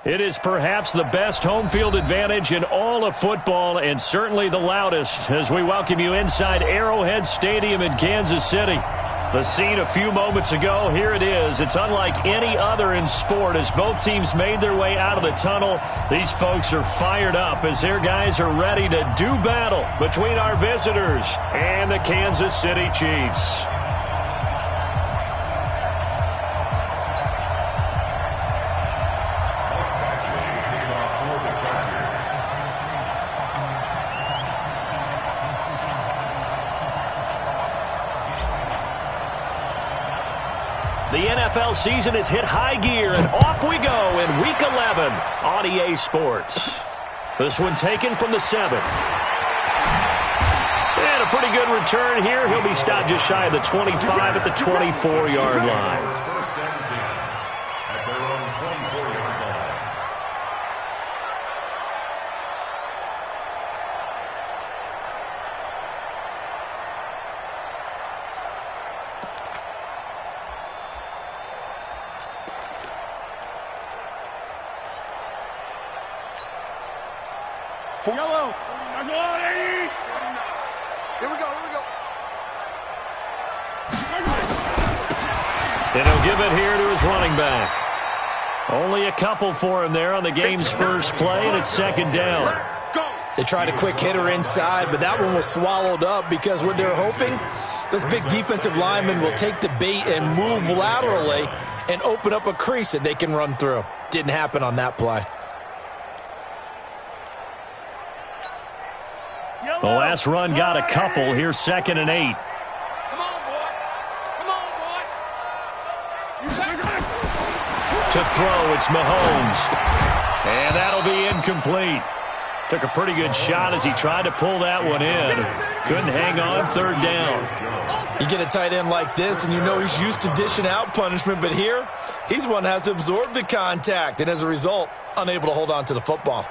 It is perhaps the best home field advantage in all of football and certainly the loudest as we welcome you inside Arrowhead Stadium in Kansas City. The scene a few moments ago, here it is. It's unlike any other in sport as both teams made their way out of the tunnel. These folks are fired up as their guys are ready to do battle between our visitors and the Kansas City Chiefs. The NFL season has hit high gear, and off we go in Week 11 on EA Sports. This one taken from the 7. And a pretty good return here. He'll be stopped just shy of the 25 at the 24-yard line. Yellow. Here we go. And he'll give it here to his running back. Only a couple for him there on the game's first play, and it's second down. They tried a quick hitter inside, but that one was swallowed up because what they're hoping, this big defensive lineman will take the bait and move laterally and open up a crease that they can run through. Didn't happen on that play. The last run got a couple. Here's 2nd and 8. Come on, boy. To throw, it's Mahomes. And that'll be incomplete. Took a pretty good shot as he tried to pull that one in. Couldn't hang on, 3rd down. You get a tight end like this, and you know he's used to dishing out punishment, but here, he's one that has to absorb the contact, and as a result, unable to hold on to the football.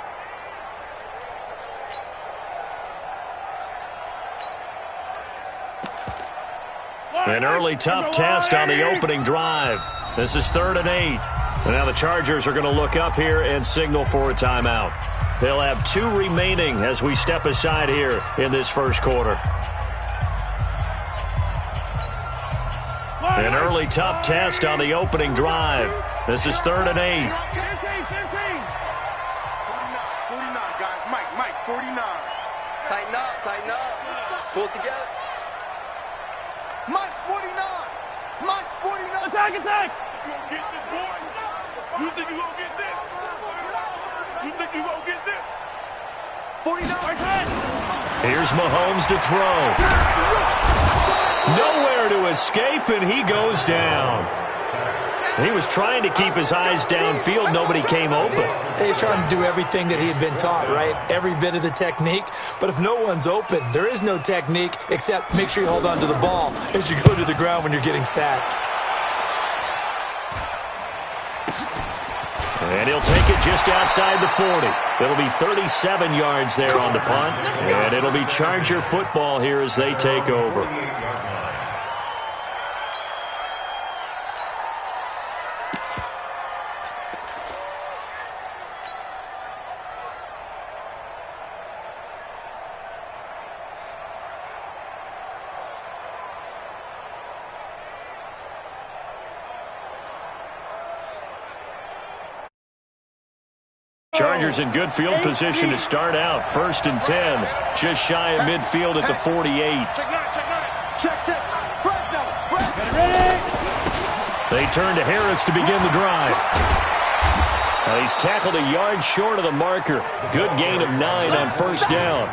An early tough test on the opening drive. This is 3rd and 8. And now the Chargers are going to look up here and signal for a timeout. They'll have 2 remaining as we step aside here in this first quarter. An early tough test on the opening drive. This is 3rd and 8. 49, guys. Mike, 49. Tighten up. Pull it together. Mike's 49. Attack. You gonna get this, boy? You think you gonna get this? You think you gonna get this? 49. Here's Mahomes to throw. Nowhere to escape, and he goes down. He was trying to keep his eyes downfield. Nobody came open. He's trying to do everything that he had been taught, right? Every bit of the technique. But if no one's open, there is no technique except make sure you hold on to the ball as you go to the ground when you're getting sacked. And he'll take it just outside the 40. It'll be 37 yards there on the punt. And it'll be Charger football here as they take over. Chargers in good field position to start out. 1st and 10. Just shy of midfield at the 48. Check. They turn to Harris to begin the drive. Now he's tackled a yard short of the marker. Good gain of 9 on 1st down.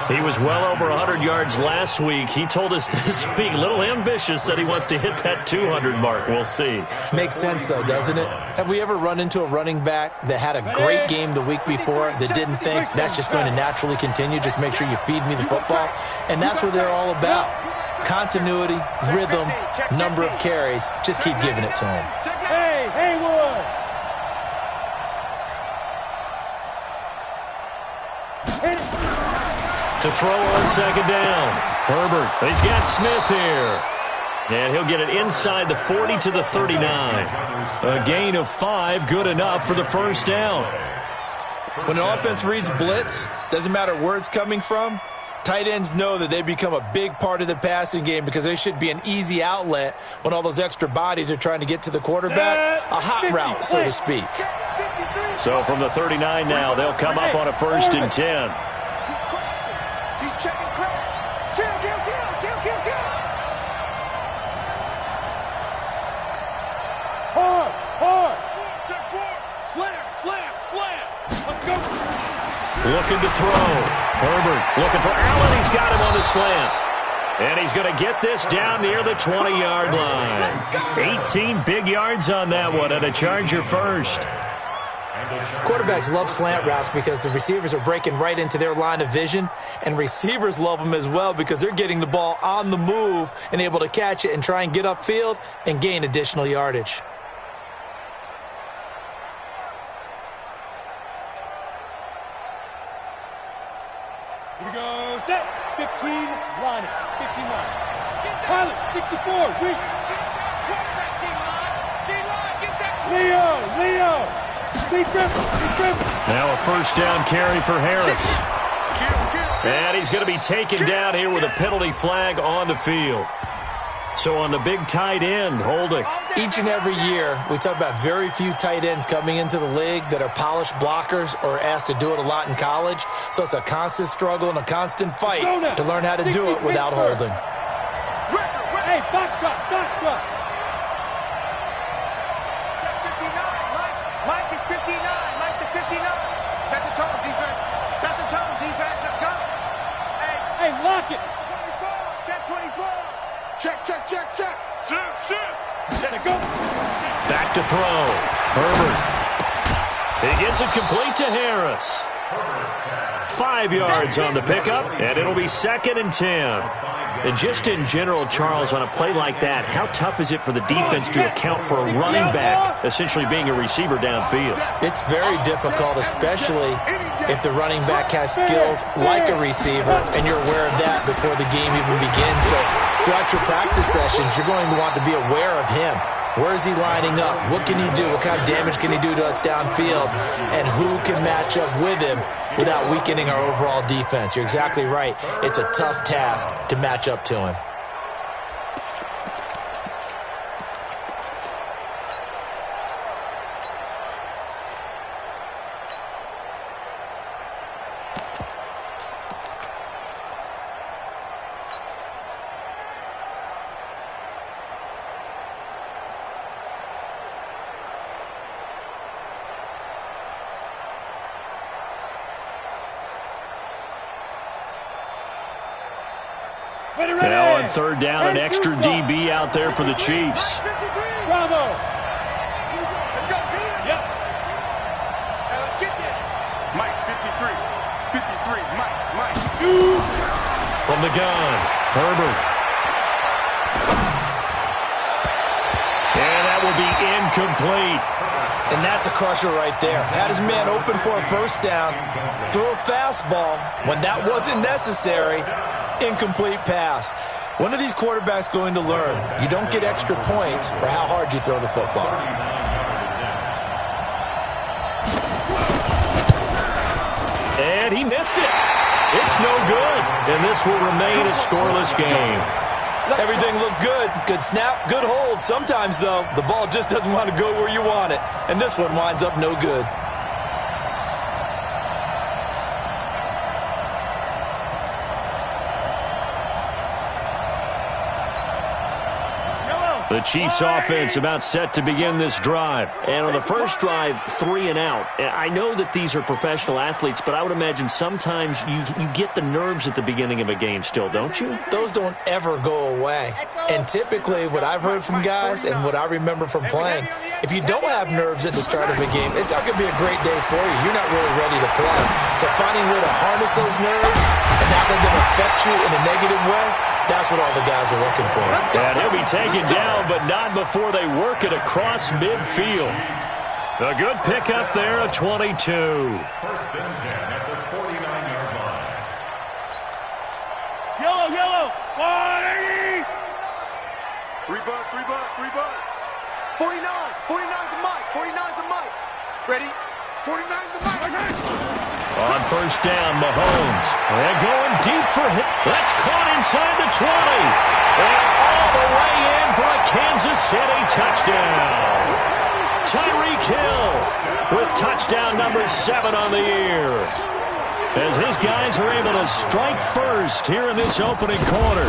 He was well over 100 yards last week. He told us this week, a little ambitious, that he wants to hit that 200 mark. We'll see. Makes sense, though, doesn't it? Have we ever run into a running back that had a great game the week before that didn't think that's just going to naturally continue? Just make sure you feed me the football. And that's what they're all about. Continuity, rhythm, number of carries. Just keep giving it to him. Hey, Haywood. To throw on 2nd down. Herbert. He's got Smith here. And he'll get it inside the 40 to the 39. A gain of 5, good enough for the first down. When an offense reads blitz, doesn't matter where it's coming from, tight ends know that they become a big part of the passing game because they should be an easy outlet when all those extra bodies are trying to get to the quarterback. A hot route, so to speak. So from the 39 now, they'll come up on a 1st and 10. He's checking crack. Kill. Hard. Check 4. Slam. Let's go. Looking to throw. Herbert looking for Allen. He's got him on the slant. And he's going to get this down near the 20-yard line. 18 big yards on that one, and a Charger first. Quarterbacks love slant routes because the receivers are breaking right into their line of vision, and receivers love them as well because they're getting the ball on the move and able to catch it and try and get upfield and gain additional yardage. Here we go. Set. 15. Line it. 15 line. Pilot. 64. Weak. Leo. Now a first down carry for Harris. And he's going to be taken down here with a penalty flag on the field. So on the big tight end, holding. Each and every year, we talk about very few tight ends coming into the league that are polished blockers or asked to do it a lot in college. So it's a constant struggle and a constant fight to learn how to do it without holding. Hey, box drop. Mike is 59. Mike to 59. Set the tone, defense. Let's go. Hey, lock it. 24. Check 24. Check. Shift. Let it go. Back to throw. Herbert. He gets it complete to Harris. 5 yards on the pickup, and it'll be 2nd and 10. And just in general, Charles, on a play like that, how tough is it for the defense to account for a running back essentially being a receiver downfield? It's very difficult, especially if the running back has skills like a receiver, and you're aware of that before the game even begins. So throughout your practice sessions, you're going to want to be aware of him. Where is he lining up? What can he do? What kind of damage can he do to us downfield? And who can match up with him without weakening our overall defense? You're exactly right. It's a tough task to match up to him. Now on 3rd down, an extra DB out there for the Chiefs. Bravo. Let's go, Peter. Yep. Now let's get there. Mike 53. Mike. From the gun, Herbert. And that will be incomplete. And that's a crusher right there. Had his man open for a first down, threw a fastball when that wasn't necessary. Incomplete pass. When are these quarterbacks going to learn? You don't get extra points for how hard you throw the football. And he missed it. It's no good. And this will remain a scoreless game. Everything looked good. Good snap, good hold. Sometimes, though, the ball just doesn't want to go where you want it. And this one winds up no good. The Chiefs offense about set to begin this drive. And on the first drive, 3 and out. I know that these are professional athletes, but I would imagine sometimes you get the nerves at the beginning of a game still, don't you? Those don't ever go away. And typically what I've heard from guys and what I remember from playing, if you don't have nerves at the start of a game, it's not going to be a great day for you. You're not really ready to play. So finding a way to harness those nerves and not let them affect you in a negative way, that's what all the guys are looking for. And he'll be taken down, but not before they work it across midfield. A good pickup there, a 22. 1st and 10 at the 49-yard line. Yellow. 180. Three butt, three butt, three butt. 49. 49's the mic. 49's the mic. Ready? 49's the mic. On first down, Mahomes. And going deep for him. That's caught inside the 20. And all the way in for a Kansas City touchdown. Tyreek Hill with touchdown number 7 on the year. As his guys are able to strike first here in this opening quarter.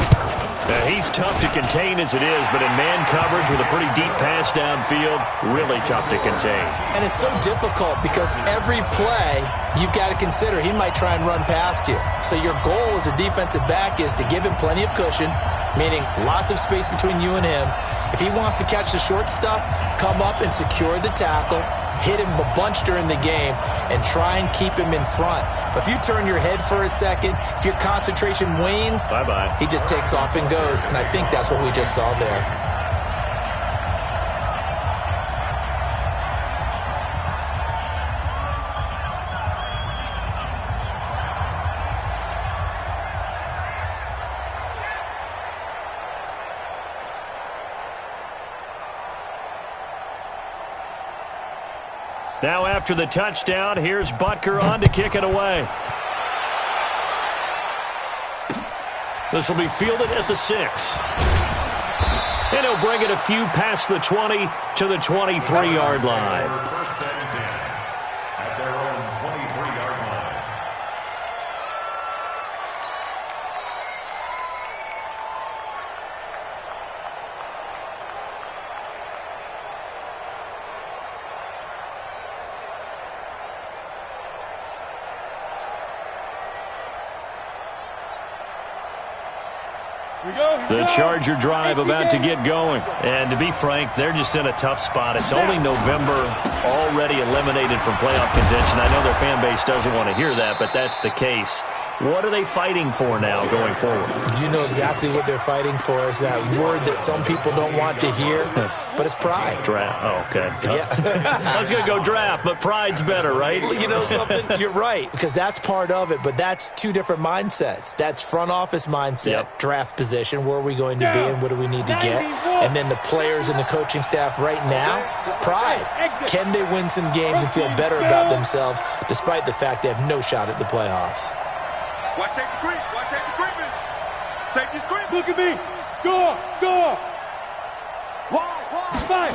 He's tough to contain as it is, but in man coverage with a pretty deep pass downfield, really tough to contain. And it's so difficult because every play you've got to consider he might try and run past you. So your goal as a defensive back is to give him plenty of cushion, meaning lots of space between you and him. If he wants to catch the short stuff, come up and secure the tackle, hit him a bunch during the game, and try and keep him in front. But if you turn your head for a second, if your concentration wanes, bye-bye. He just takes off and goes, and I think that's what we just saw there. Now after the touchdown, here's Butker on to kick it away. This will be fielded at the 6. And he'll bring it a few past the 20 to the 23-yard line. First and 10 at their own 23-yard line. The Charger drive about to get going. And to be frank, they're just in a tough spot. It's only November, already eliminated from playoff contention. I know their fan base doesn't want to hear that, but that's the case. What are they fighting for now going forward? You know exactly what they're fighting for. Is that word that some people don't want to hear, but it's pride. Draft. Oh, okay. Yeah. I was going to go draft, but pride's better, right? You know something? You're right, because that's part of it, but that's two different mindsets. That's front office mindset, draft position, where are we going to be and what do we need to get? And then the players and the coaching staff right now, pride. Can they win some games and feel better about themselves despite the fact they have no shot at the playoffs? Watch safety creep. Watch safety creeping. Safety's creeping. Look at me. Go. Wide. Fight.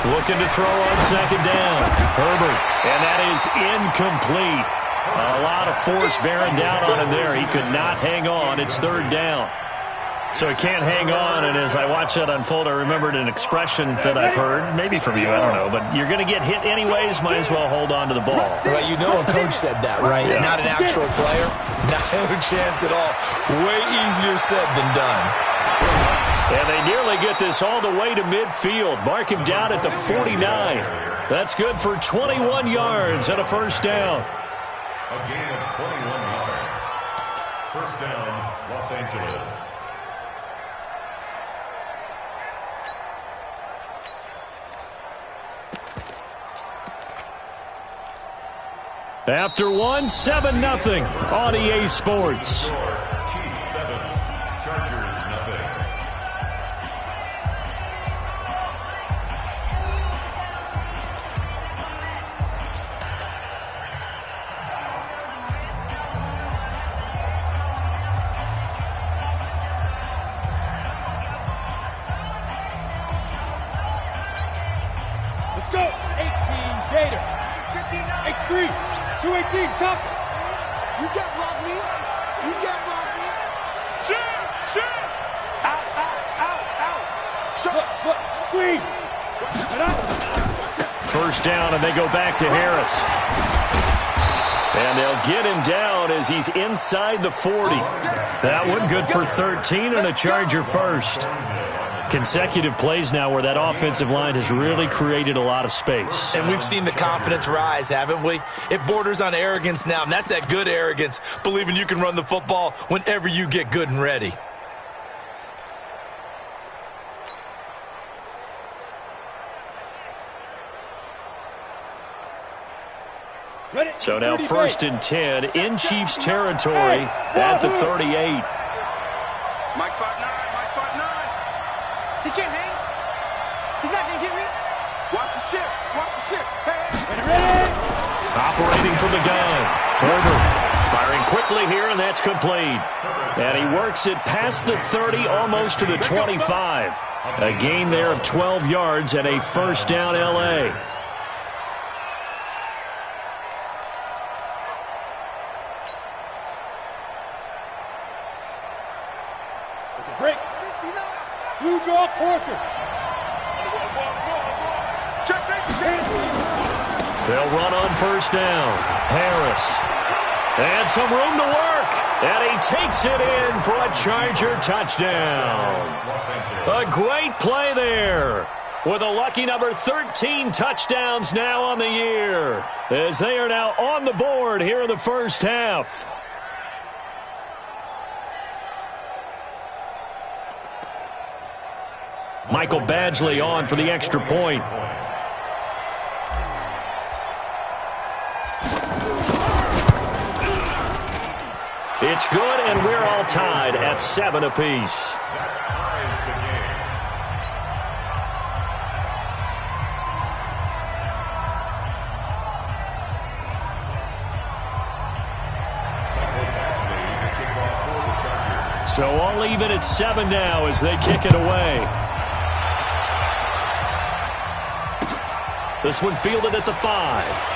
Looking to throw on second down. Herbert. And that is incomplete. A lot of force bearing down on him there. He could not hang on. It's third down. So he can't hang on, and as I watched that unfold, I remembered an expression that I've heard, maybe from you, I don't know, but you're going to get hit anyways, might as well hold on to the ball. Well, you know a coach said that, right? Yeah. Not an actual player. No chance at all. Way easier said than done. And they nearly get this all the way to midfield. Mark him down at the 49. That's good for 21 yards and a first down. A gain of 21 yards. First down, Los Angeles. After 7-0 on EA Sports. Chiefs 7, Chargers nothing. Let's go. 18 Gator. 53. 218, chop. You can't block me. Shoot. Out. Look. Squeeze. First down, and they go back to Harris. And they'll get him down as he's inside the 40. That one good for 13 and a Charger first. Consecutive plays now where that offensive line has really created a lot of space. And we've seen the confidence rise, haven't we? It borders on arrogance now, and that's that good arrogance, believing you can run the football whenever you get good and ready. So now first and 10 in Chiefs territory at the 38. Mike spot 9. Operating from the gun. Herbert firing quickly here, and that's complete. And he works it past the 30, almost to the 25. A gain there of 12 yards and a first down, L.A. Break. You draw quarter. They'll run on first down. Harris. And some room to work. And he takes it in for a Charger touchdown. A great play there. With a lucky number 13 touchdowns now on the year. As they are now on the board here in the first half. Michael Badgley on for the extra point. It's good, and we're all tied at 7 apiece. So all even at 7 now as they kick it away. This one fielded at the 5.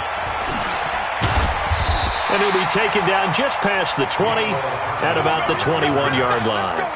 And he'll be taken down just past the 20 at about the 21-yard line.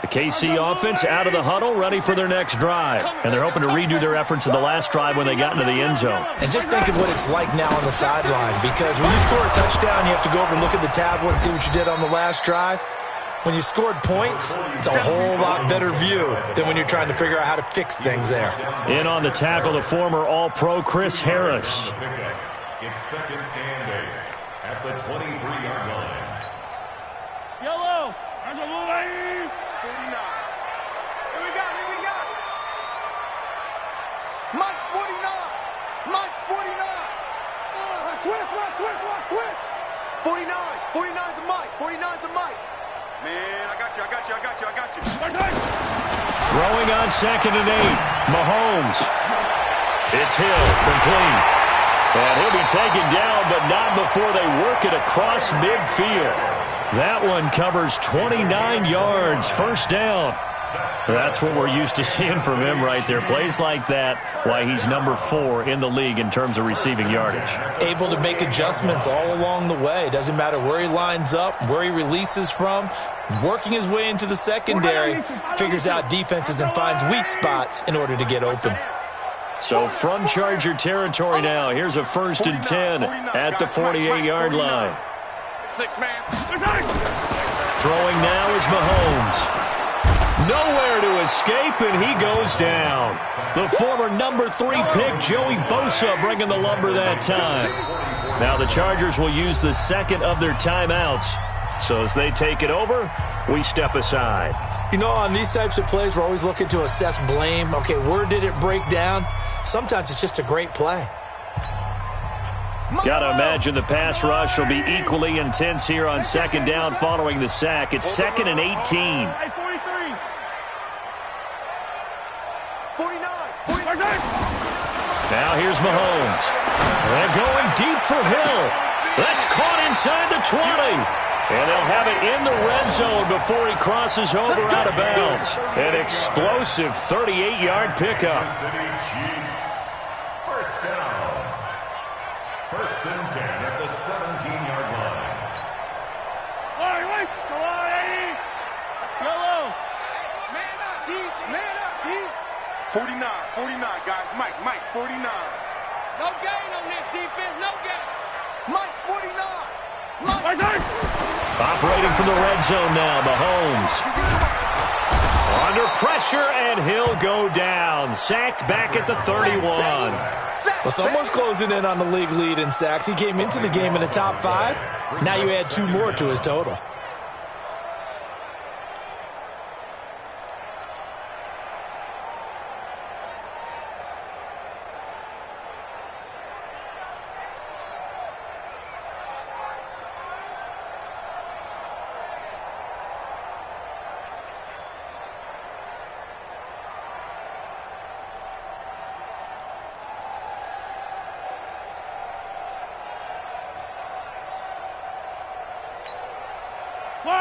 The KC offense out of the huddle, ready for their next drive. And they're hoping to redo their efforts in the last drive when they got into the end zone. And just think of what it's like now on the sideline, because when you score a touchdown, you have to go over and look at the tablet and see what you did on the last drive. When you scored points, it's a whole lot better view than when you're trying to figure out how to fix things there. In on the tackle, the former All-Pro Chris Harris. It's second and 8 at the 23-yard line. Yellow. 49. Here we go. Mike's 49. Mike's 49. Switch. 49. 49 to Mike. 49 to Mike. Man, I got you. Throwing on second and 8. Mahomes. It's Hill, complete. And he'll be taken down, but not before they work it across midfield. That one covers 29 yards, first down. That's what we're used to seeing from him right there. Plays like that, why he's number 4 in the league in terms of receiving yardage. Able to make adjustments all along the way. Doesn't matter where he lines up, where he releases from. Working his way into the secondary, figures out defenses and finds weak spots in order to get open. So from Charger territory now, here's a first and 10 at the 48-yard line. 6-man. Throwing now is Mahomes. Nowhere to escape, and he goes down. The former number 3 pick, Joey Bosa, bringing the lumber that time. Now the Chargers will use the second of their timeouts. So as they take it over, we step aside. You know, on these types of plays, we're always looking to assess blame. Okay, where did it break down? Sometimes it's just a great play. Got to imagine the pass rush will be equally intense here on second down following the sack. It's second and 18. 49. Now here's Mahomes. They're going deep for Hill. That's caught inside the 20. And they'll have it in the red zone before he crosses over out of bounds. An explosive 38-yard pickup. First down. First and 10 at the 17-yard line. Let's go. Man up, deep. 49, guys. Mike, 49. No gain on this defense, no gain. Mike's 49. Operating from the red zone now, Mahomes. Under pressure, and he'll go down. Sacked back at the 31. Sack. Well, someone's closing in on the league lead in sacks. He came into the game in the top 5. Now you add 2 more to his total.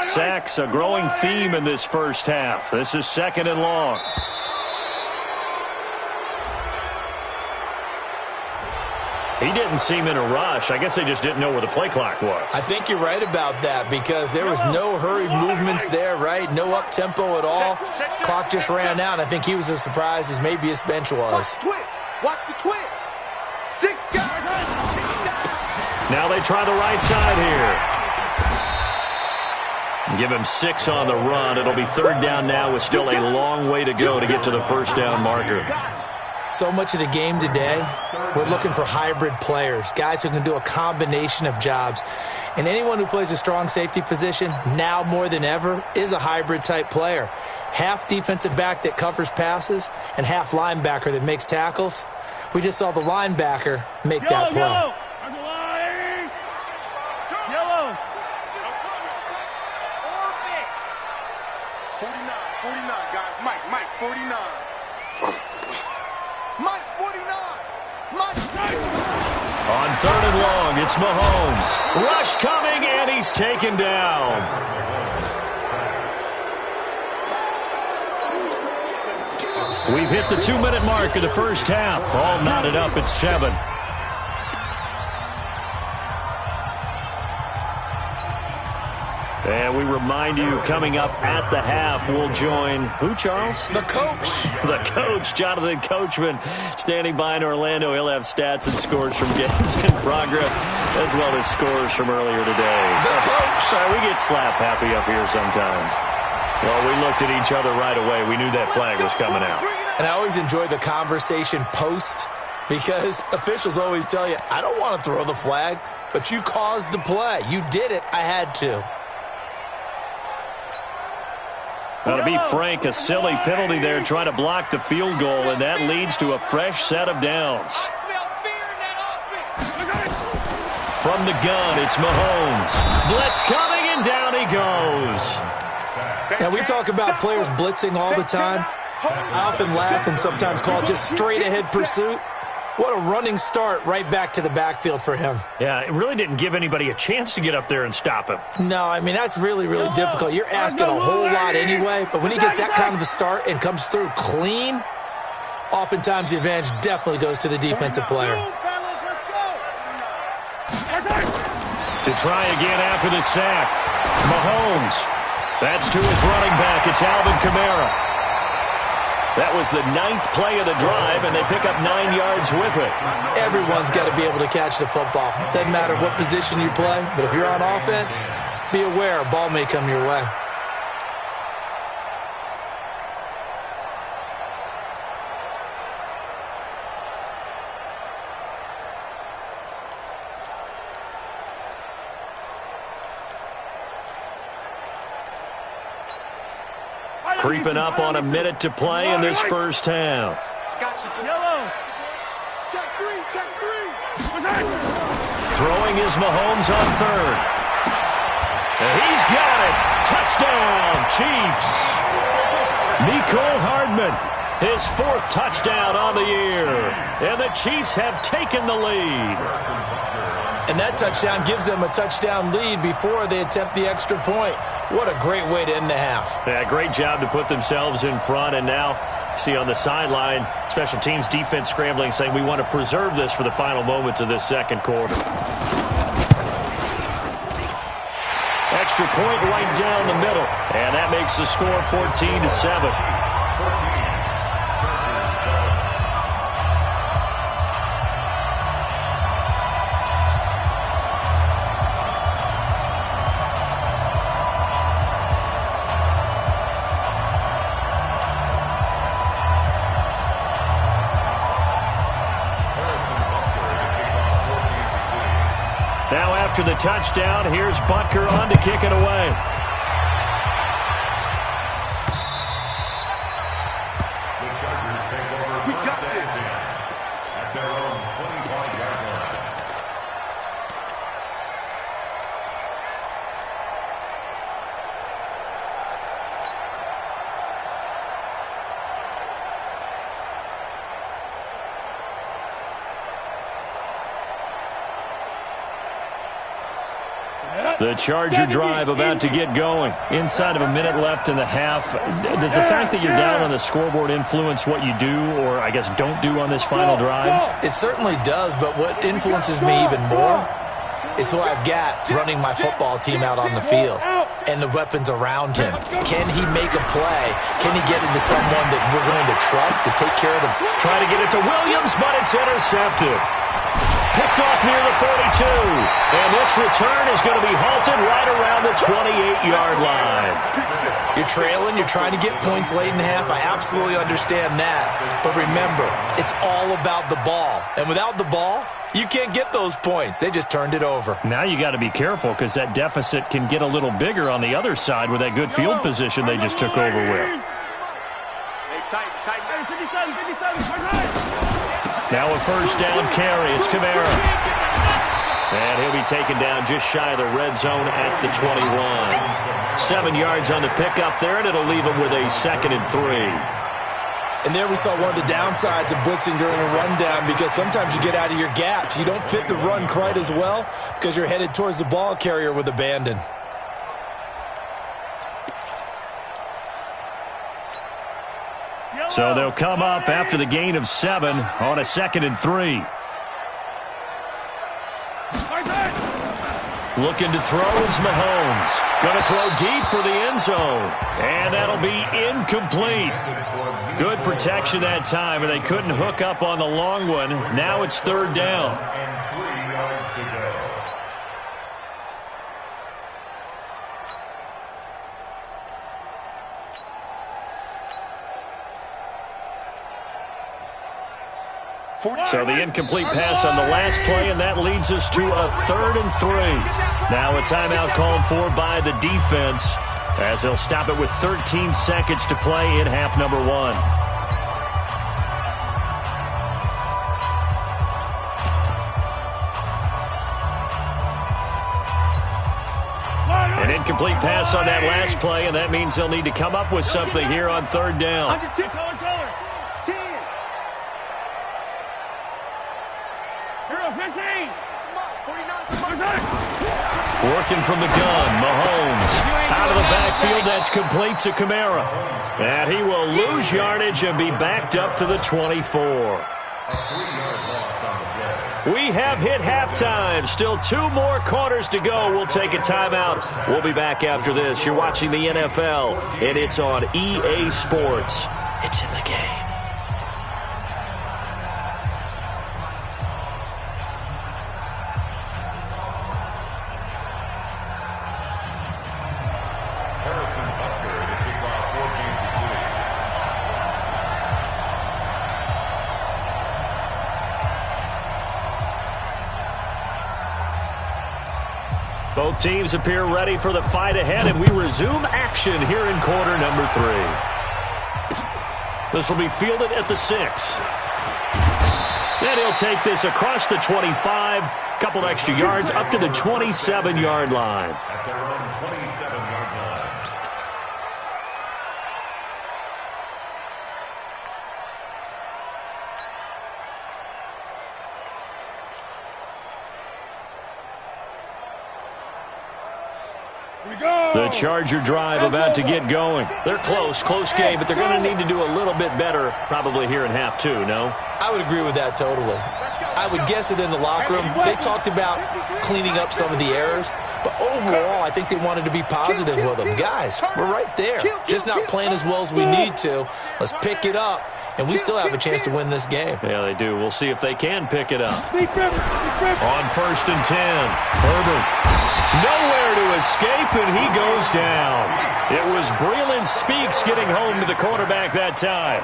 Sacks, a growing theme in this first half. This is 2nd and long. He didn't seem in a rush. I guess they just didn't know where the play clock was. I think you're right about that because there was no hurried movements there, right? No up-tempo at all. Clock just ran out. I think he was as surprised as maybe his bench was. Watch the twist. 6 guys. Now they try the right side here. Give him 6 on the run. It'll be 3rd down now with still a long way to go to get to the first down marker. So much of the game today, we're looking for hybrid players, guys who can do a combination of jobs. And anyone who plays a strong safety position, now more than ever, is a hybrid-type player. Half defensive back that covers passes and half linebacker that makes tackles. We just saw the linebacker make that play. 49, guys. Mike, 49. Mike's 49. Mike. On 3rd and long, it's Mahomes. Rush coming, and he's taken down. We've hit the 2-minute mark of the first half. All knotted up at 7. And we remind you, coming up at the half, we'll join who, Charles? The coach. The coach, Jonathan Coachman, standing by in Orlando. He'll have stats and scores from games in progress, as well as scores from earlier today. The coach. We get slap happy up here sometimes. Well, we looked at each other right away. We knew that flag was coming out. And I always enjoy the conversation post because officials always tell you, I don't want to throw the flag, but you caused the play. You did it. I had to. Now, to be frank, a silly penalty there trying to block the field goal, and that leads to a fresh set of downs. From the gun, it's Mahomes. Blitz coming, and down he goes. Now, we talk about players blitzing all the time. I often laugh and sometimes call it just straight-ahead pursuit. What a running start right back to the backfield for him. Yeah, it really didn't give anybody a chance to get up there and stop him. No, I mean, that's really, really difficult. You're asking a whole lot anyway, but when he gets that kind of a start and comes through clean, oftentimes the advantage definitely goes to the defensive player. To try again after the sack, Mahomes. That's to his running back. It's Alvin Kamara. That was the 9th play of the drive, and they pick up 9 yards with it. Everyone's got to be able to catch the football. Doesn't matter what position you play, but if you're on offense, be aware a ball may come your way. Creeping up on a minute to play in this first half. Yellow. Check three. Throwing is Mahomes on 3rd. And he's got it. Touchdown, Chiefs. Mecole Hardman, his 4th touchdown on the year. And the Chiefs have taken the lead. And that touchdown gives them a touchdown lead before they attempt the extra point. What a great way to end the half. Yeah, great job to put themselves in front. And now, see on the sideline, special teams defense scrambling, saying we want to preserve this for the final moments of this second quarter. Extra point right down the middle. And that makes the score 14-7. Now after the touchdown, here's Butker on to kick it away. The Chargers take over first and 10 at their own 25-yard line. The Charger drive about to get going. Inside of a minute left in the half. Does the fact that you're down on the scoreboard influence what you do, or I guess don't do on this final drive? It certainly does, but what influences me even more is who I've got running my football team out on the field and the weapons around him. Can he make a play? Can he get into someone that we're going to trust to take care of them? Try to get it to Williams, but it's intercepted. Picked off near the 42. And this return is going to be halted right around the 28-yard line. You're trailing. You're trying to get points late in half. I absolutely understand that. But remember, it's all about the ball. And without the ball, you can't get those points. They just turned it over. Now you got to be careful because that deficit can get a little bigger on the other side with that good field position they just took over with. Now a first down carry. It's Kamara. And he'll be taken down just shy of the red zone at the 21. 7 yards on the pickup there, and it'll leave him with a 2nd and 3. And there we saw one of the downsides of blitzing during a rundown, because sometimes you get out of your gaps. You don't fit the run quite as well because you're headed towards the ball carrier with abandon. So they'll come up after the gain of 7 on a 2nd and 3. Looking to throw is Mahomes. Going to throw deep for the end zone. And that'll be incomplete. Good protection that time, and they couldn't hook up on the long one. Now it's 3rd down. And 3 yards to go. So the incomplete pass on the last play, and that leads us to a 3rd and 3. Now a timeout called for by the defense as they'll stop it with 13 seconds to play in half number 1. An incomplete pass on that last play, and that means they'll need to come up with something here on 3rd down. Working from the gun, Mahomes. Out of the backfield, that's complete to Kamara. And he will lose yardage and be backed up to the 24. A 3-yard loss on the play. We have hit halftime. Still 2 more quarters to go. We'll take a timeout. We'll be back after this. You're watching the NFL, and it's on EA Sports. It's in the game. Both teams appear ready for the fight ahead, and we resume action here in quarter number 3. This will be fielded at the 6. Then he'll take this across the 25, couple extra yards up to the 27-yard line. At their own 27-yard line. The Charger drive about to get going. They're close game, but they're going to need to do a little bit better probably here in half 2, no? I would agree with that totally. I would guess it in the locker room. They talked about cleaning up some of the errors, but overall, I think they wanted to be positive with them. Guys, we're right there. Just not playing as well as we need to. Let's pick it up, and we still have a chance to win this game. Yeah, they do. We'll see if they can pick it up. On 1st and 10, Herbert. Nowhere to escape, and he goes down. It was Breeland Speaks getting home to the quarterback that time.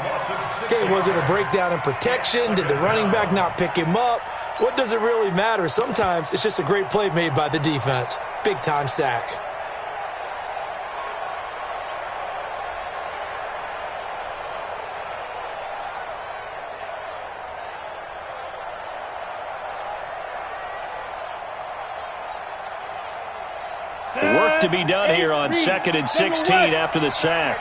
Okay, was it a breakdown in protection? Did the running back not pick him up? What does it really matter? Sometimes it's just a great play made by the defense. Big-time sack. Work to be done here on 2nd and 16 after the sack.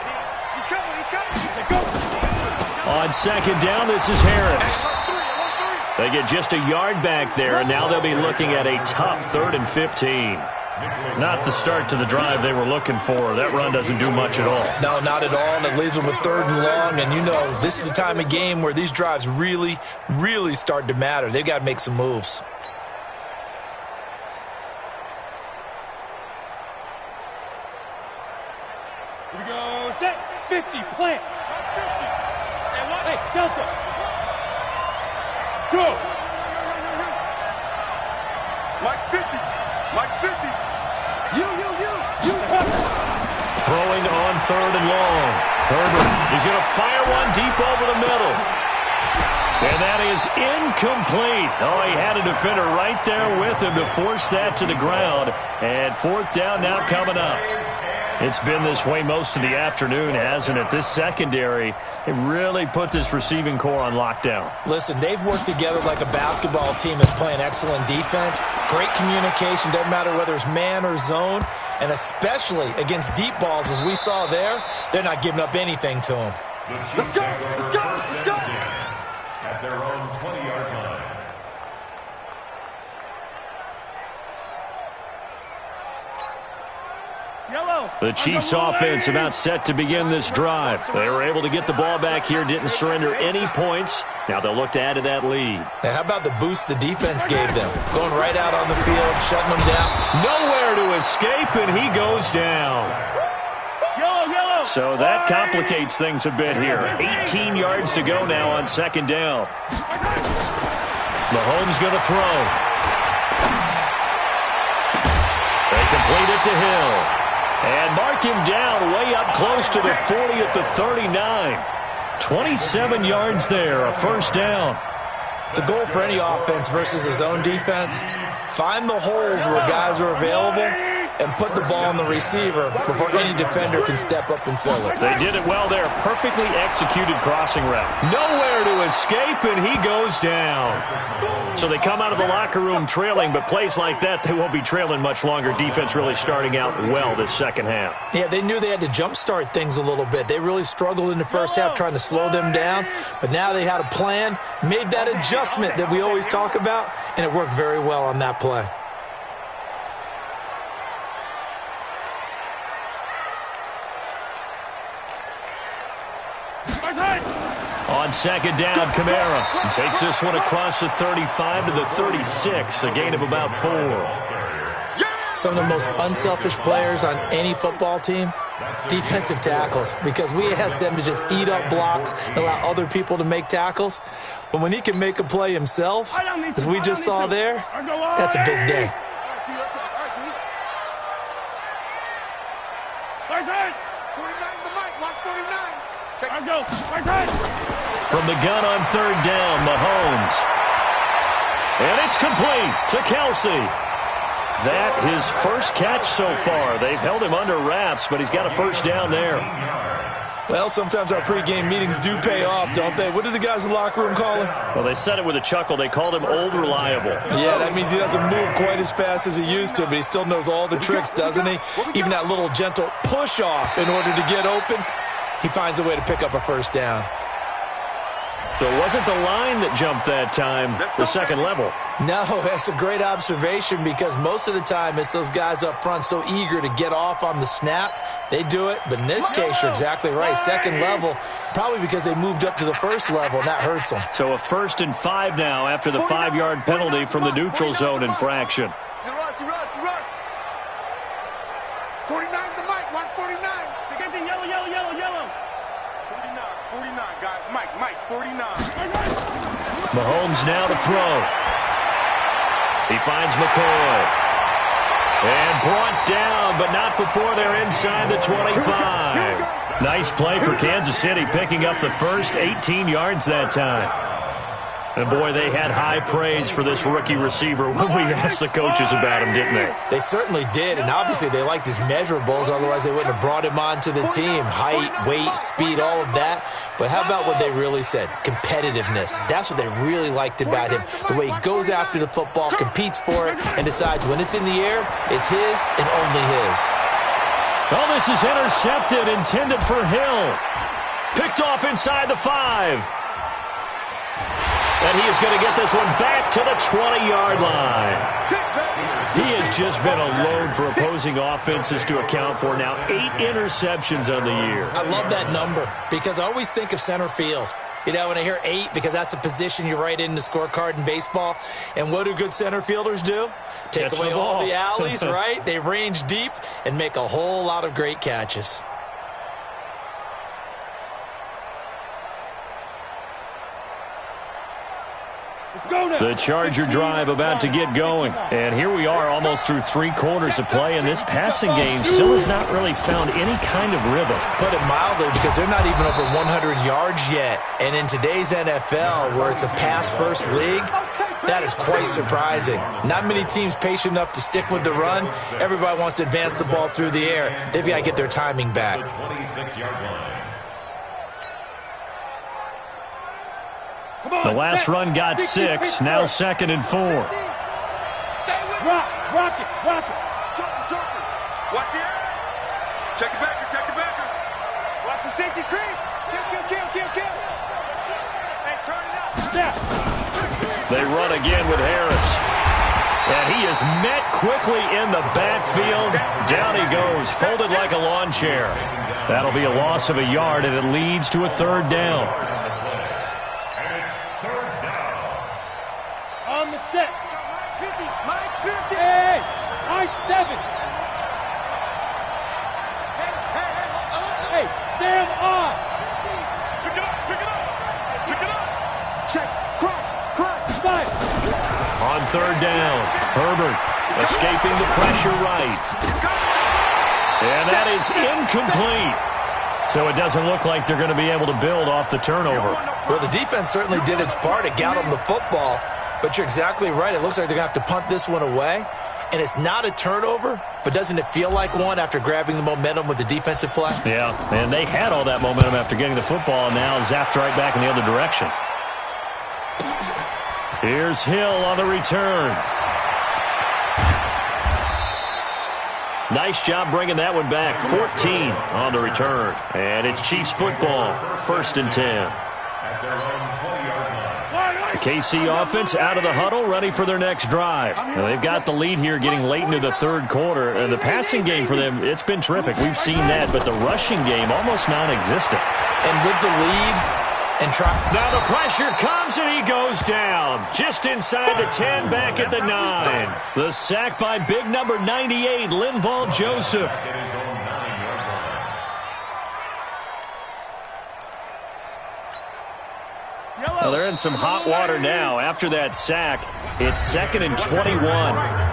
On 2nd down, this is Harris. They get just a yard back there, and now they'll be looking at a tough 3rd and 15. Not the start to the drive they were looking for. That run doesn't do much at all. No, not at all, and it leaves them with 3rd and long. And you know, this is the time of game where these drives really, really start to matter. They've got to make some moves. Here we go, set, 50, plant. Hey, Delta. Go. Mike 50. Mike 50. You. Throwing on 3rd and long. Herbert is going to fire one deep over the middle. And that is incomplete. Oh, he had a defender right there with him to force that to the ground. And 4th down now coming up. It's been this way most of the afternoon, hasn't it? This secondary, it really put this receiving core on lockdown. Listen, they've worked together like a basketball team that's playing excellent defense. Great communication, doesn't matter whether it's man or zone. And especially against deep balls, as we saw there, they're not giving up anything to them. Let's go. At their own 20-yard line. The Chiefs offense about set to begin this drive. They were able to get the ball back here, didn't surrender any points. Now they'll look to add to that lead. Now, how about the boost the defense gave them? Going right out on the field, shutting them down. Nowhere to escape, and he goes down. So that complicates things a bit here. 18 yards to go now on 2nd down. Mahomes going to throw. They complete it to Hill. And mark him down way up close to the 40 at the 39. 27 yards there, a 1st down. The goal for any offense versus his own defense, find the holes where guys are available and put the ball on the receiver before any defender can step up and fill it. They did it well there. Perfectly executed crossing route. Nowhere to escape, and he goes down. So they come out of the locker room trailing, but plays like that, they won't be trailing much longer. Defense really starting out well this 2nd half. Yeah, they knew they had to jumpstart things a little bit. They really struggled in the 1st half trying to slow them down, but now they had a plan, made that adjustment that we always talk about, and it worked very well on that play. On 2nd down, Kamara takes this one across the 35 to the 36, a gain of about 4. Some of the most unselfish players on any football team, defensive tackles, because we ask them to just eat up blocks and allow other people to make tackles. But when he can make a play himself, as we just saw there, that's a big day. From the gun on 3rd down, Mahomes. And it's complete to Kelsey. That his 1st catch so far. They've held him under wraps, but he's got a 1st down there. Well, sometimes our pregame meetings do pay off, don't they? What do the guys in the locker room call him? Well, they said it with a chuckle. They called him Old Reliable. Yeah, that means he doesn't move quite as fast as he used to, but he still knows all the tricks, doesn't he? Even that little gentle push-off in order to get open, he finds a way to pick up a 1st down. So it wasn't the line that jumped that time, the 2nd level. No, that's a great observation because most of the time it's those guys up front so eager to get off on the snap. They do it, but in this case, you're exactly right. 2nd level, probably because they moved up to the 1st level, and that hurts them. So a 1st and 5 now after the 5-yard penalty from the neutral zone infraction. You rush. 49's the Mike. Watch 49. Yellow. 49, guys. Mike, 49. Mahomes now to throw. He finds McCoy. And brought down, but not before they're inside the 25. Nice play for Kansas City, picking up the first 18 yards that time. And, boy, they had high praise for this rookie receiver when we asked the coaches about him, didn't they? They certainly did, and obviously they liked his measurables. Otherwise, they wouldn't have brought him onto the team. Height, weight, speed, all of that. But how about what they really said? Competitiveness. That's what they really liked about him. The way he goes after the football, competes for it, and decides when it's in the air, it's his and only his. Well, this is intercepted, intended for Hill. Picked off inside the 5. And he is going to get this one back to the 20-yard line. He has just been a load for opposing offenses to account for now. 8 interceptions on the year. I love that number because I always think of center field. You know, when I hear 8, because that's the position you write in the scorecard in baseball. And what do good center fielders do? Take away all the alleys, right? They range deep and make a whole lot of great catches. The Charger drive about to get going. And here we are almost through 3 quarters of play, and this passing game still has not really found any kind of rhythm. Put it mildly, because they're not even over 100 yards yet. And in today's NFL, where it's a pass-first league, that is quite surprising. Not many teams patient enough to stick with the run. Everybody wants to advance the ball through the air. They've got to get their timing back. The last run got 6, now 2nd and 4. Rock it. Jumper. Watch the air. Check it backer. Watch the safety creep. Kill. Hey, turn it up. Snap. They run again with Harris. And he is met quickly in the backfield. Down he goes, folded like a lawn chair. That'll be a loss of a yard, and it leads to a 3rd down. On the set. Hey, I-7. Hey, Sam on. Pick it up. Check. Cross. Fire. On 3rd down, Herbert escaping the pressure right. And that is incomplete. So it doesn't look like they're going to be able to build off the turnover. Well, the defense certainly did its part to get them the football. But you're exactly right. It looks like they're going to have to punt this one away. And it's not a turnover, but doesn't it feel like one after grabbing the momentum with the defensive play? Yeah, and they had all that momentum after getting the football, and now zapped right back in the other direction. Here's Hill on the return. Nice job bringing that one back. 14 on the return. And it's Chiefs football, 1st and 10. The KC offense out of the huddle, ready for their next drive. Now, they've got the lead here getting late into the 3rd quarter. And the passing game for them, it's been terrific. We've seen that, but the rushing game almost non-existent. And with the lead and try. Now the pressure comes and he goes down. Just inside the 10, back at the 9. The sack by big number 98, Linval Joseph. Well, they're in some hot water now. After that sack, it's 2nd and 21.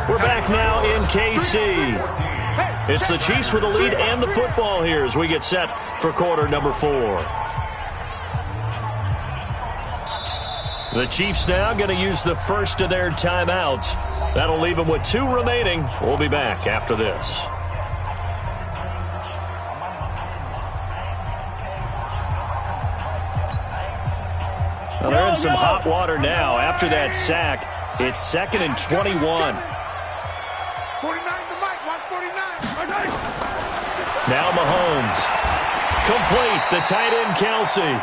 We're back now in KC. It's the Chiefs with the lead and the football here as we get set for quarter number 4. The Chiefs now going to use the first of their timeouts. That'll leave them with 2 remaining. We'll be back after this. Well, they're in some hot water now. After that sack, it's 2nd and 21. 49 the mic. Watch 49. Now Mahomes. Complete. The tight end, Kelsey.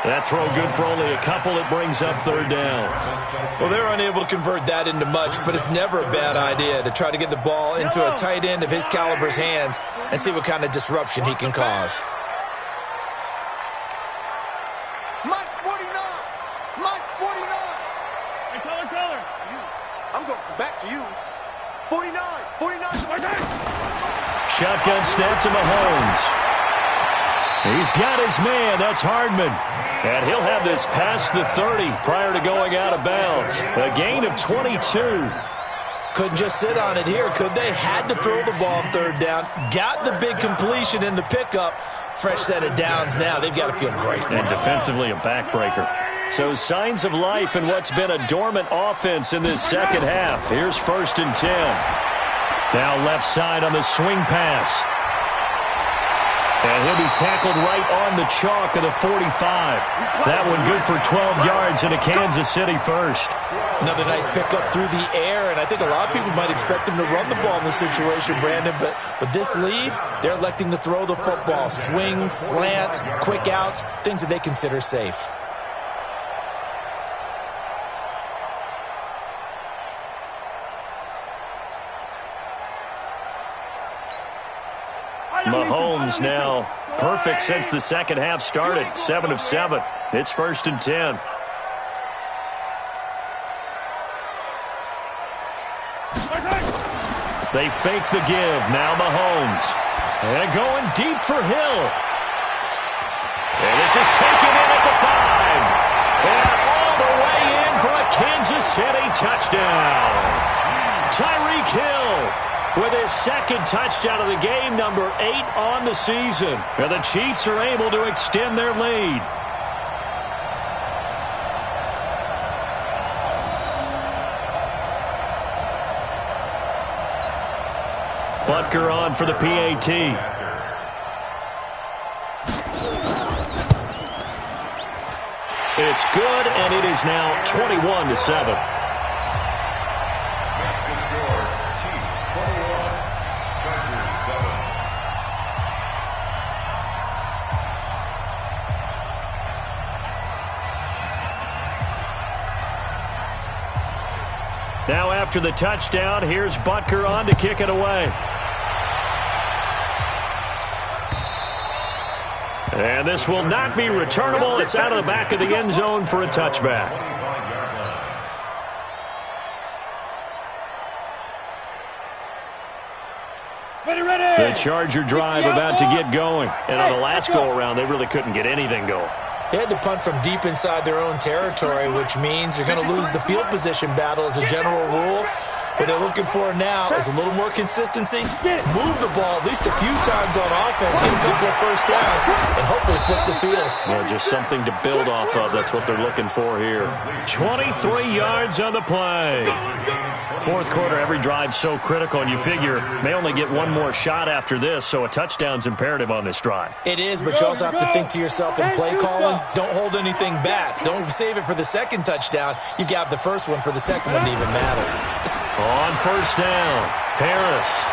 That throw good for only a couple. It brings up 3rd down. Well, they're unable to convert that into much, but it's never a bad idea to try to get the ball into a tight end of his caliber's hands and see what kind of disruption he can cause. Mike's 49. Mike's 49. Hey, color. I'm going back to you. 49. Shotgun snap to Mahomes. He's got his man. That's Hardman. And he'll have this past the 30 prior to going out of bounds. A gain of 22. Couldn't just sit on it here, could they? Had to throw the ball on 3rd down. Got the big completion in the pickup. Fresh set of downs now. They've got to feel great. And defensively, a backbreaker. So signs of life in what's been a dormant offense in this second half. Here's 1st and 10. Now left side on the swing pass. And he'll be tackled right on the chalk of the 45. That one good for 12 yards into Kansas City first. Another nice pickup through the air, and I think a lot of people might expect him to run the ball in this situation, Brandon, but with this lead, they're electing to throw the football. Swings, slants, quick outs, things that they consider safe. Mahomes now perfect since the second half started. 7 of 7. It's 1st and 10. They fake the give. Now Mahomes. And going deep for Hill. And this is taken in at the 5. And all the way in for a Kansas City touchdown. Tyreek Hill with his second touchdown of the game, number 8 on the season. And the Chiefs are able to extend their lead. Butker on for the PAT. It's good, and it is now 21-7. Now after the touchdown, here's Butker on to kick it away. And this will not be returnable. It's out of the back of the end zone for a touchback. The Charger drive about to get going. And on the last go-around, they really couldn't get anything going. They had to punt from deep inside their own territory, which means you're going to lose the field position battle as a general rule. What they're looking for now is a little more consistency, move the ball at least a few times on offense, get a couple of first downs, and hopefully flip the field. Well, just something to build off of. That's what they're looking for here. 23 yards on the play. Fourth quarter, every drive's so critical, and you figure may only get one more shot after this, so a touchdown's imperative on this drive. It is, but you also have to think to yourself in play calling, don't hold anything back. Don't save it for the second touchdown. You got the first one for the second one to even matter. On first down, Harris.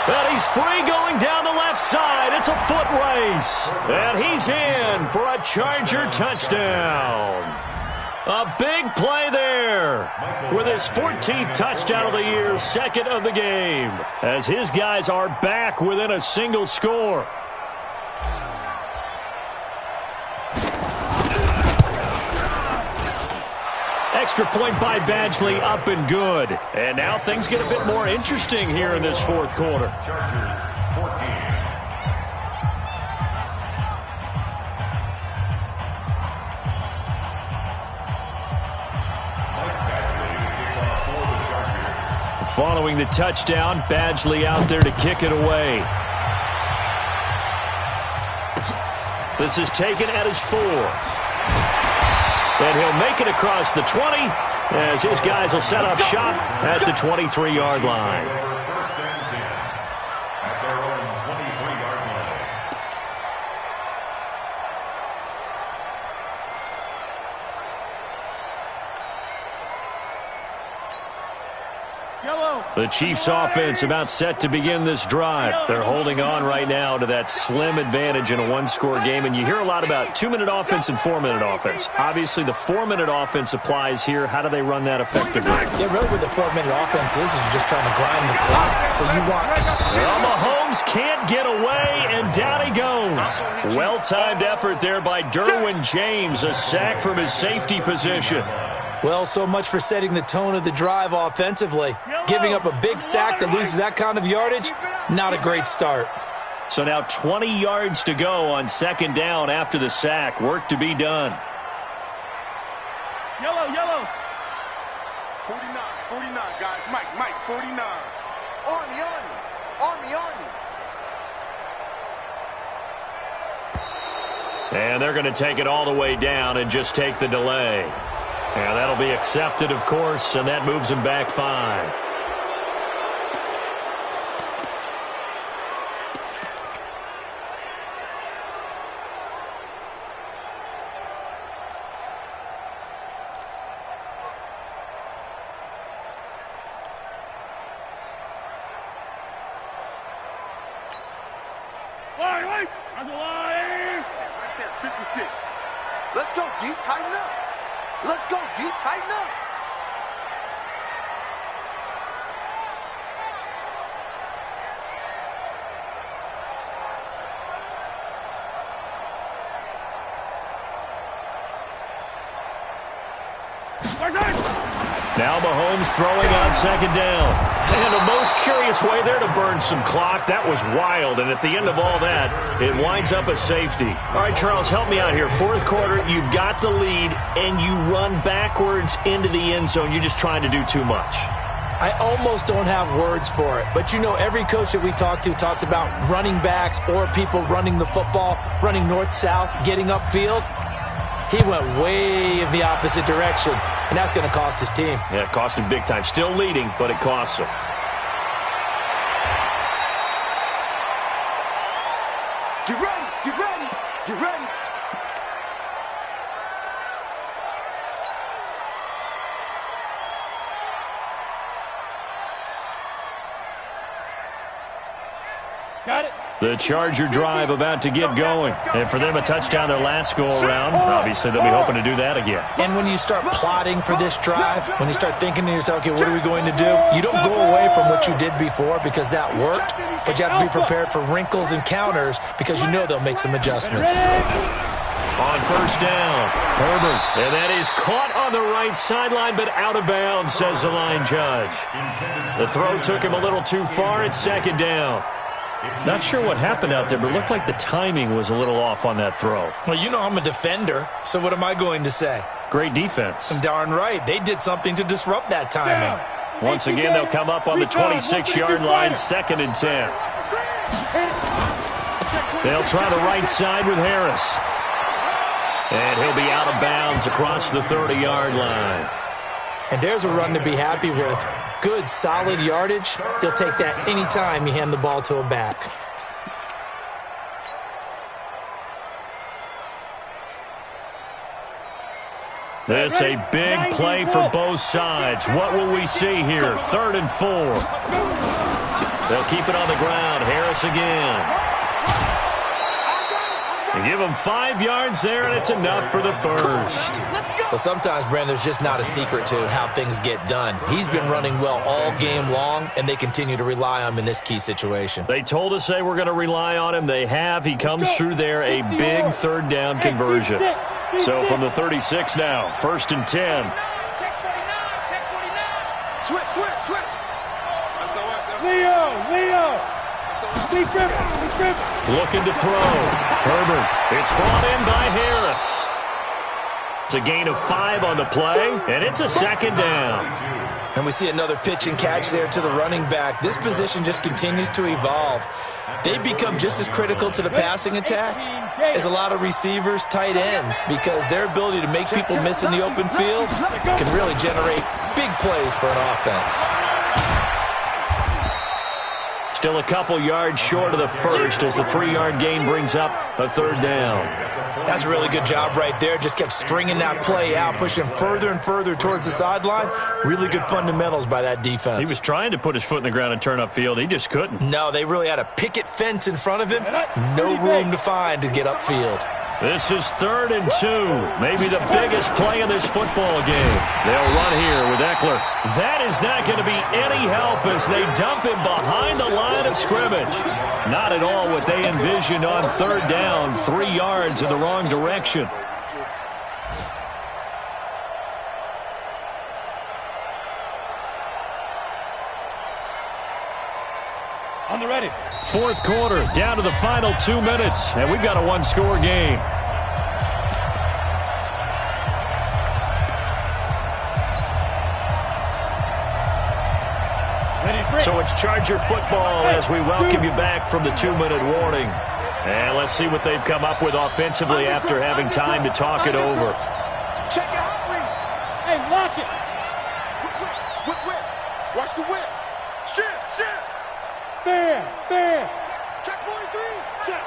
But he's free going down the left side. It's a foot race. And he's in for a Charger touchdown. A big play there with his 14th touchdown of the year, second of the game, as his guys are back within a single score. Extra point by Badgley, up and good. And now things get a bit more interesting here in this fourth quarter. Chargers 14. Following the touchdown, Badgley out there to kick it away. This is taken at his 4. And he'll make it across the 20 as his guys will set up shop at the 23-yard line. First and 10 at their own 23-yard line. The Chiefs offense about set to begin this drive. They're holding on right now to that slim advantage in a one-score game, and you hear a lot about 2-minute offense and 4-minute offense. Obviously, the 4-minute offense applies here. How do they run that effectively? Yeah, really what the 4-minute offense is you're just trying to grind the clock. So you want... Well, Mahomes can't get away, and down he goes. Well-timed effort there by Derwin James, a sack from his safety position. Well, so much for setting the tone of the drive offensively. Giving up a big sack that loses that kind of yardage, not a great start. So now 20 yards to go on second down after the sack. Work to be done. Yellow. 49, guys. Mike, 49. Army. And they're going to take it all the way down and just take the delay. And that'll be accepted, of course, and that moves them back 5. Right there, 56. Let's go, deep, tighten up. Let's go, deep, tighten up. Now Mahomes throwing on 2nd down. And the most curious way there to burn some clock. That was wild. And at the end of all that, it winds up a safety. All right, Charles, help me out here. 4th quarter, you've got the lead, and you run backwards into the end zone. You're just trying to do too much. I almost don't have words for it. But, you know, every coach that we talk to talks about running backs or people running the football, running north-south, getting upfield. He went way in the opposite direction, and that's going to cost his team. Yeah, it cost him big time. Still leading, but it costs him. Get ready, get ready, get ready. Got it. The Charger drive about to get going. And for them, a touchdown their last go-around. Obviously, they'll be hoping to do that again. And when you start plotting for this drive, when you start thinking to yourself, okay, what are we going to do? You don't go away from what you did before because that worked, but you have to be prepared for wrinkles and counters because you know they'll make some adjustments. On 1st down, Herbert. And that is caught on the right sideline, but out of bounds, says the line judge. The throw took him a little too far. It's 2nd down. Not sure what happened out there, but it looked like the timing was a little off on that throw. Well, you know I'm a defender, so what am I going to say? Great defense. Darn right. They did something to disrupt that timing. Once again, they'll come up on the 26-yard line, 2nd and 10. They'll try the right side with Harris. And he'll be out of bounds across the 30-yard line. And there's a run to be happy with. Good, solid yardage. They'll take that anytime you hand the ball to a back. This a big play for both sides. What will we see here? 3rd and 4. They'll keep it on the ground. Harris again. They give him 5 yards there, and it's enough for the first. Well, sometimes, Brandon, there's just not a secret to how things get done. He's been running well all game long, and they continue to rely on him in this key situation. They told us they were going to rely on him. They have. He comes through there, a big 3rd down conversion. So from the 36 now, 1st and 10. Switch. Leo. Looking to throw. Herbert. It's brought in by Harris. It's a gain of 5 on the play, and it's a 2nd down. And we see another pitch and catch there to the running back. This position just continues to evolve. They become just as critical to the passing attack as a lot of receivers, tight ends, because their ability to make people miss in the open field can really generate big plays for an offense. Still a couple yards short of the first as the 3-yard gain brings up a 3rd down. That's a really good job right there. Just kept stringing that play out, pushing further and further towards the sideline. Really good fundamentals by that defense. He was trying to put his foot in the ground and turn upfield. He just couldn't. No, they really had a picket fence in front of him. No room to find to get upfield. This is 3rd and 2. Maybe the biggest play in this football game. They'll run here with Eckler. That is not going to be any help as they dump him behind the line of scrimmage. Not at all what they envisioned on 3rd down. 3 yards in the wrong direction. On the ready. 4th quarter, down to the final 2 minutes, and we've got a 1-score game. So it's Charger football as we welcome you back from the 2-minute warning. And let's see what they've come up with offensively after having time to talk it over. Check it out, Reed. Hey, lock it. Whip. Watch the whip. Shift. Fair. Check 43. Check.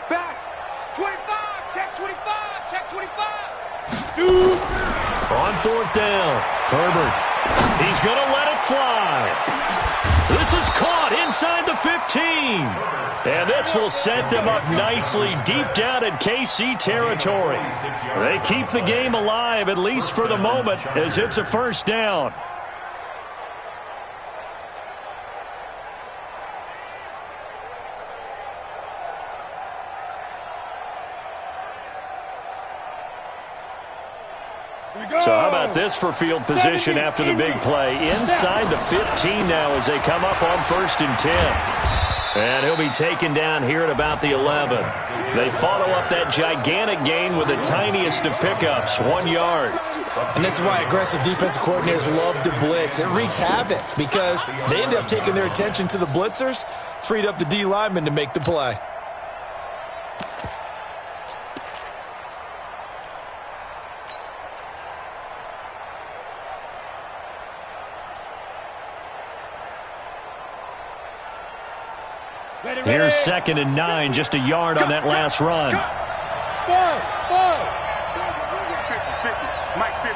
Back. 25. Check 25. Shoot. On fourth down, Herbert. He's going to let it fly. This is caught inside the 15. And this will set them up nicely deep down in KC territory. They keep the game alive, at least for the moment, as it's a first down. So how about this for field position after the big play? Inside the 15 now as they come up on 1st and 10. And he'll be taken down here at about the 11. They follow up that gigantic gain with the tiniest of pickups, 1 yard. And this is why aggressive defensive coordinators love to blitz. It wreaks havoc because they end up taking their attention to the blitzers, freed up the D lineman to make the play. Here's 2nd and 9, just a yard on that last run. 50. Mike 50.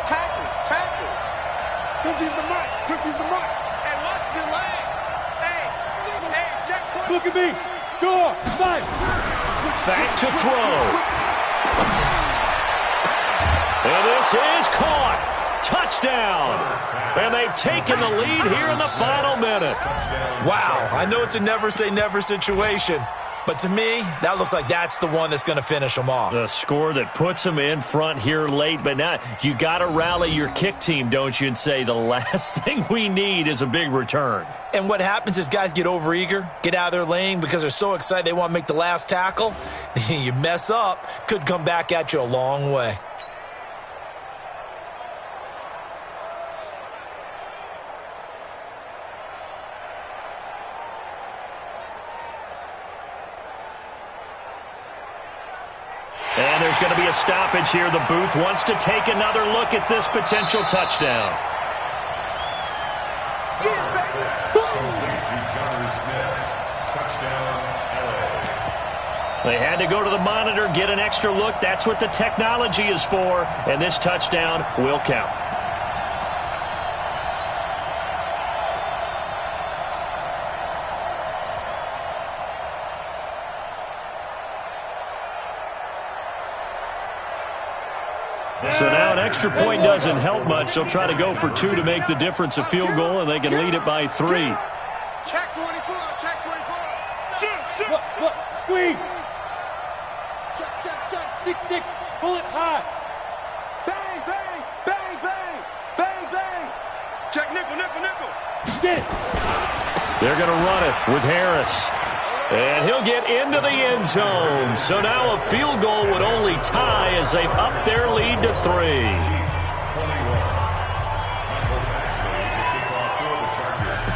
Tackle. 50's the Mike. Hey, watch your leg. Hey, check 20. Look at me. Score. Nice. Back to throw. And this is caught. Touchdown. And they've taken the lead here in the final minute. Wow, I know it's a never say never situation, but to me, that looks like that's the one that's going to finish them off. The score that puts them in front here late, but now you got to rally your kick team, don't you, and say the last thing we need is a big return. And what happens is guys get overeager, get out of their lane because they're so excited they want to make the last tackle. You mess up, could come back at you a long way. And there's going to be a stoppage here. The booth wants to take another look at this potential touchdown. They had to go to the monitor, get an extra look. That's what the technology is for. And this touchdown will count. So now an extra point doesn't help much. They'll try to go for 2 to make the difference a field goal, and they can lead it by 3. Check 24. Look, squeeze. Check. 6-6, pull it high. Bang. Check nickel. Get it. They're going to run it with Harris. And he'll get into the end zone. So now a field goal would only tie as they've upped their lead to 3.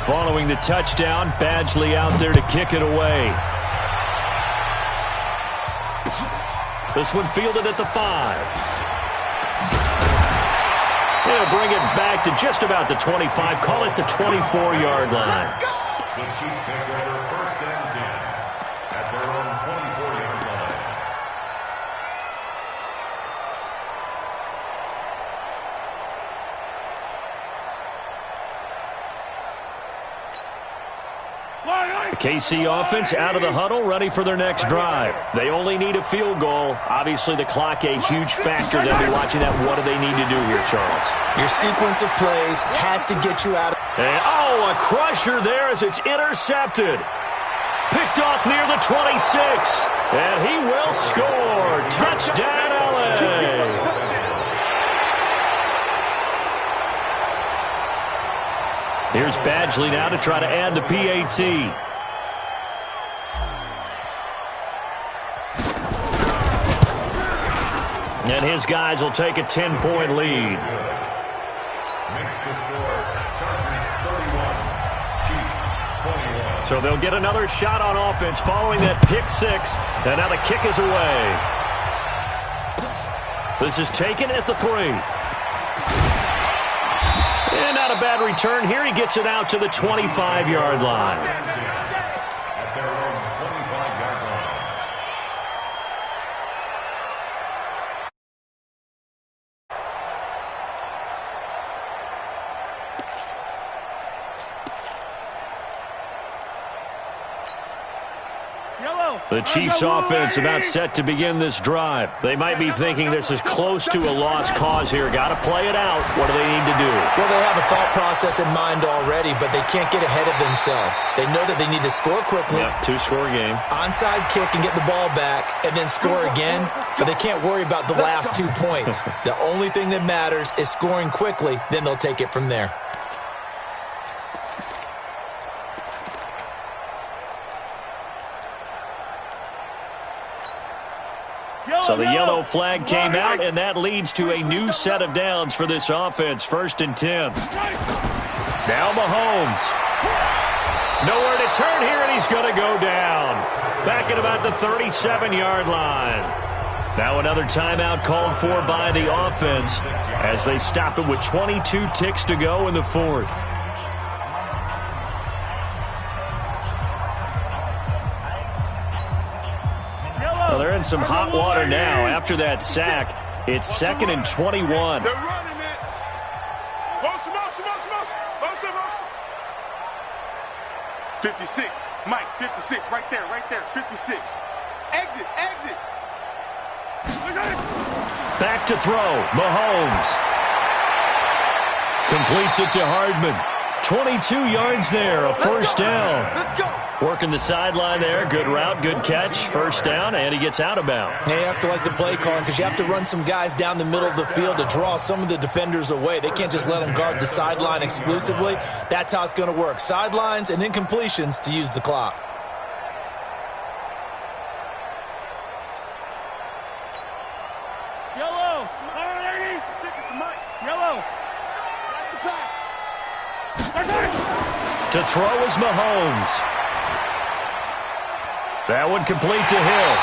Following the touchdown, Badgley out there to kick it away. This one fielded at the 5. They'll bring it back to just about the 25. Call it the 24-yard line. The Chiefs take over 1st and 10 at their own 24-yard line. The KC offense out of the huddle, ready for their next drive. They only need a field goal. Obviously, the clock a huge factor. They'll be watching that. What do they need to do here, Charles? Your sequence of plays has to get you out of... And, a crusher there as it's intercepted. Picked off near the 26. And he will score. Touchdown, LA. Here's Badgley now to try to add the PAT. And his guys will take a 10-point lead. Makes the score Chargers 31, So they'll get another shot on offense following that pick six. And now the kick is away. This is taken at the 3. And not a bad return here. He gets it out to the 25-yard line. At their own 25-yard line. The Chiefs offense about set to begin this drive. They might be thinking this is close to a lost cause here. Got to play it out. What do they need to do? Well, they have a thought process in mind already, but they can't get ahead of themselves. They know that they need to score quickly. Yep, two-score game. Onside kick and get the ball back and then score again, but they can't worry about the last 2 points. The only thing that matters is scoring quickly, then they'll take it from there. So the yellow flag came out, and that leads to a new set of downs for this offense. 1st and 10. Now Mahomes. Nowhere to turn here, and he's going to go down. Back at about the 37-yard line. Now another timeout called for by the offense as they stop it with 22 ticks to go in the 4th. Well, they're in some hot water now. After that sack, it's 2nd and 21. They're running it. Motion, motion, motion, motion. Motion, motion. 56. Mike, 56. Right there, 56. Exit, exit. Back to throw. Mahomes. Completes it to Hardman. 22 yards there, a 1st down. Let's go. Working the sideline there. Good route, good catch. 1st down, and he gets out of bounds. You have to like the play calling because you have to run some guys down the middle of the field to draw some of the defenders away. They can't just let them guard the sideline exclusively. That's how it's going to work. Sidelines and incompletions to use the clock. Yellow. Yellow. That's the pass. To throw is Mahomes. That one complete to Hill.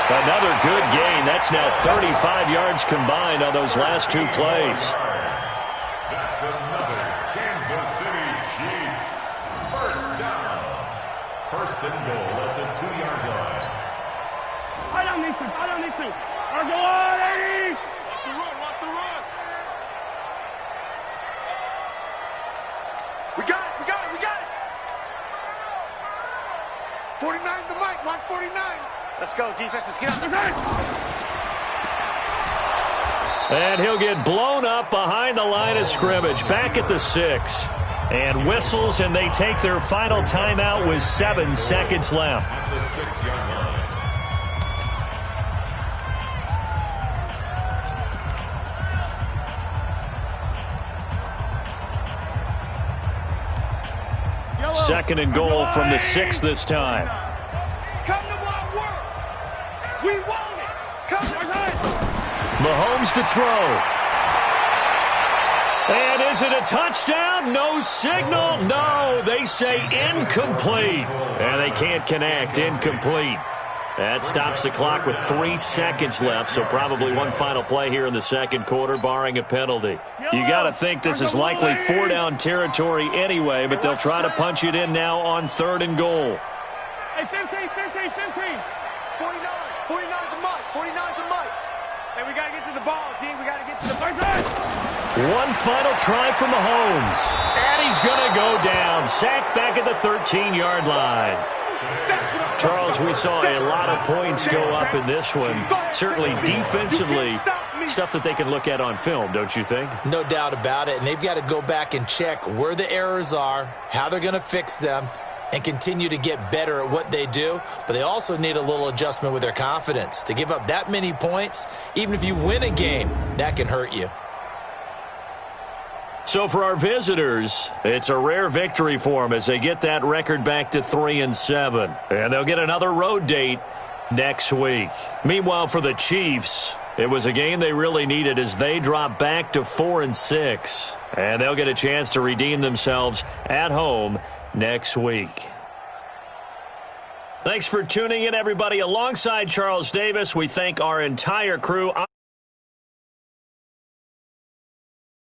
Another good gain. That's now 35 yards combined on those last 2 plays. That's another Kansas City Chiefs 1st down. 1st and goal at the 2-yard line. I don't need to. Let's go on, 80. Watch the run. We got it. 49's the mic. Watch 49. Let's go, defense. Let's get out. And he'll get blown up behind the line of scrimmage. Back at the 6. And whistles, and they take their final timeout with 7 seconds left. At the 6-yard line. Yellow. 2nd and goal from the 6 this time. Come to my work. We want it. Come to Mahomes to throw. And is it a touchdown? No signal. No, they say incomplete. And they can't connect. Incomplete. That stops the clock with 3 seconds left, so probably one final play here in the 2nd quarter, barring a penalty. You got to think this is likely 4-down territory anyway, but they'll try to punch it in now on 3rd and goal. Hey, 15. 49's the mic. 49's the mic. Hey, we got to get to the ball, team. We got to get to the first side. One final try for Mahomes. And he's going to go down. Sacked back at the 13-yard line. Charles, we saw a lot of points go up in this one. Certainly defensively, stuff that they can look at on film, don't you think? No doubt about it. And they've got to go back and check where the errors are, how they're going to fix them, and continue to get better at what they do. But they also need a little adjustment with their confidence. To give up that many points, even if you win a game, that can hurt you. So for our visitors, it's a rare victory for them as they get that record back to 3-7. And they'll get another road date next week. Meanwhile, for the Chiefs, it was a game they really needed as they drop back to 4-6. And they'll get a chance to redeem themselves at home next week. Thanks for tuning in, everybody. Alongside Charles Davis, we thank our entire crew.